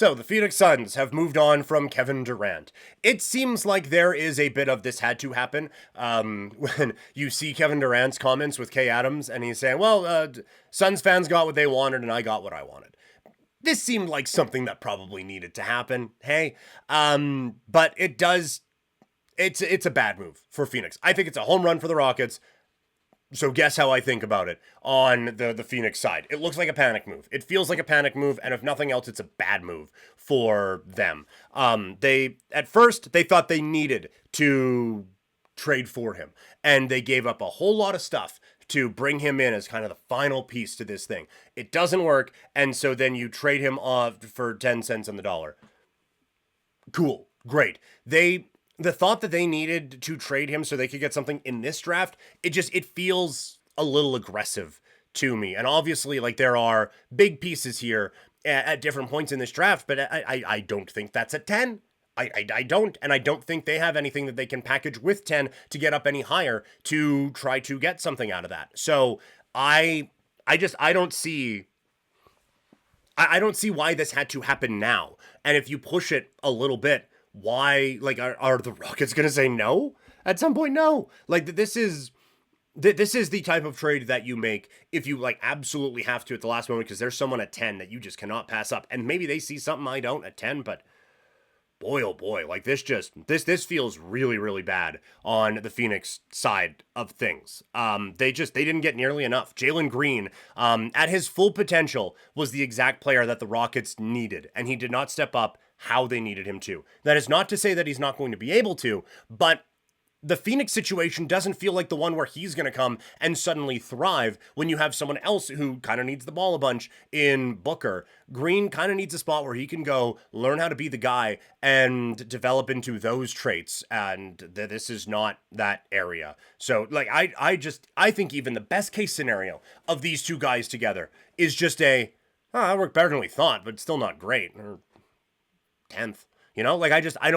So, the Phoenix Suns have moved on from Kevin Durant. It seems like there is a bit of this had to happen when you see Kevin Durant's comments with Kay Adams, and he's saying, well, Suns fans got what they wanted, and I got what I wanted. This seemed like something that probably needed to happen, hey? But it does, it's a bad move for Phoenix. I think it's a home run for the Rockets. So guess how I think about it on the Phoenix side. It looks like a panic move. It feels like a panic move, and if nothing else, it's a bad move for them. They at first they thought they needed to trade for him, and they gave up a whole lot of stuff to bring him in as kind of the final piece to this thing. It doesn't work, and so then you trade him off for 10 cents on the dollar. Cool, great. The thought that they needed to trade him so they could get something in this draft, it feels a little aggressive to me. And obviously, like, there are big pieces here at different points in this draft, but I don't think that's at 10. I don't, and I don't think they have anything that they can package with 10 to get up any higher to try to get something out of that. So I don't see why this had to happen now. And if you push it a little bit, why, like, are the Rockets going to say no at some point? No. Like, this is the type of trade that you make if you, like, absolutely have to at the last moment because there's someone at 10 that you just cannot pass up. And maybe they see something I don't at 10, but boy, oh boy, like, this feels really, really bad on the Phoenix side of things. They didn't get nearly enough. Jalen Green, at his full potential, was the exact player that the Rockets needed, and he did not step up how they needed him to. That is not to say that he's not going to be able to, but the Phoenix situation doesn't feel like the one where he's going to come and suddenly thrive when you have someone else who kind of needs the ball a bunch in Booker. Green kind of needs a spot where he can go learn how to be the guy and develop into those traits. And this is not that area. So, like, I think even the best case scenario of these two guys together is just that worked better than we thought, but still not great. Or 10th, like, I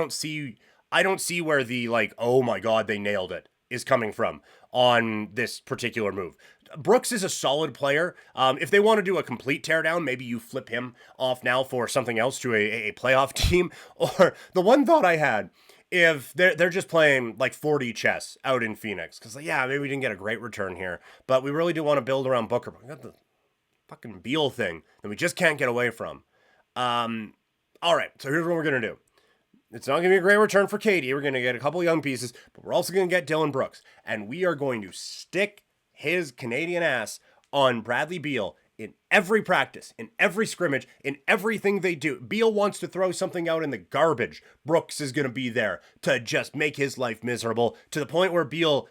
don't see where the, like, oh my god, they nailed it is coming from on this particular move. Brooks is a solid player. If they want to do a complete teardown, maybe you flip him off now for something else to a playoff team. Or the one thought I had, if they're just playing like 40 chess out in Phoenix, because, like, yeah, maybe we didn't get a great return here, but we really do want to build around Booker. But we got the fucking Beal thing that we just can't get away from. All right, so here's what we're going to do. It's not going to be a great return for Katie. We're going to get a couple young pieces, but we're also going to get Dillon Brooks. And we are going to stick his Canadian ass on Bradley Beal in every practice, in every scrimmage, in everything they do. Beal wants to throw something out in the garbage. Brooks is going to be there to just make his life miserable, to the point where Beal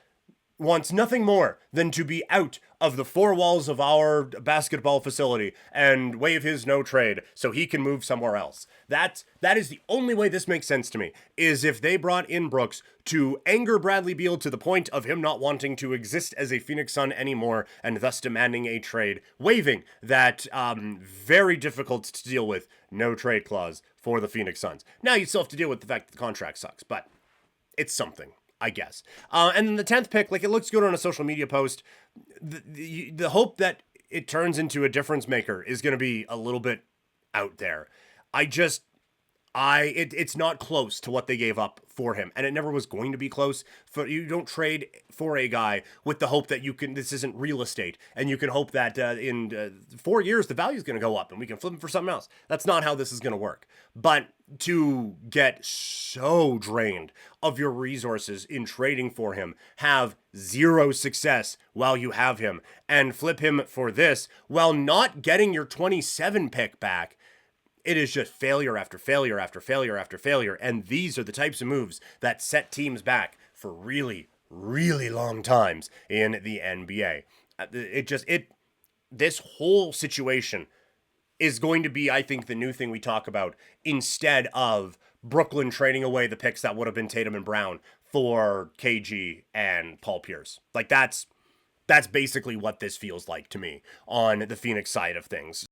wants nothing more than to be out of the four walls of our basketball facility and waive his no trade so he can move somewhere else. That is the only way this makes sense to me, is if they brought in Brooks to anger Bradley Beal to the point of him not wanting to exist as a Phoenix Sun anymore and thus demanding a trade, waiving that very difficult to deal with no trade clause for the Phoenix Suns. Now you still have to deal with the fact that the contract sucks, but it's something, I guess. And then the 10th pick, like, it looks good on a social media post. The hope that it turns into a difference maker is going to be a little bit out there. It's not close to what they gave up for him, and it never was going to be close. You don't trade for a guy with the hope that this isn't real estate, and you can hope that in 4 years the value is going to go up and we can flip him for something else. That's not how this is going to work. But to get so drained of your resources in trading for him, have zero success while you have him, and flip him for this while not getting your 27 pick back, it is just failure after failure after failure after failure. And these are the types of moves that set teams back for really, really long times in the NBA. This whole situation is going to be, I think, the new thing we talk about, instead of Brooklyn trading away the picks that would have been Tatum and Brown for KG and Paul Pierce. Like, that's basically what this feels like to me on the Phoenix side of things.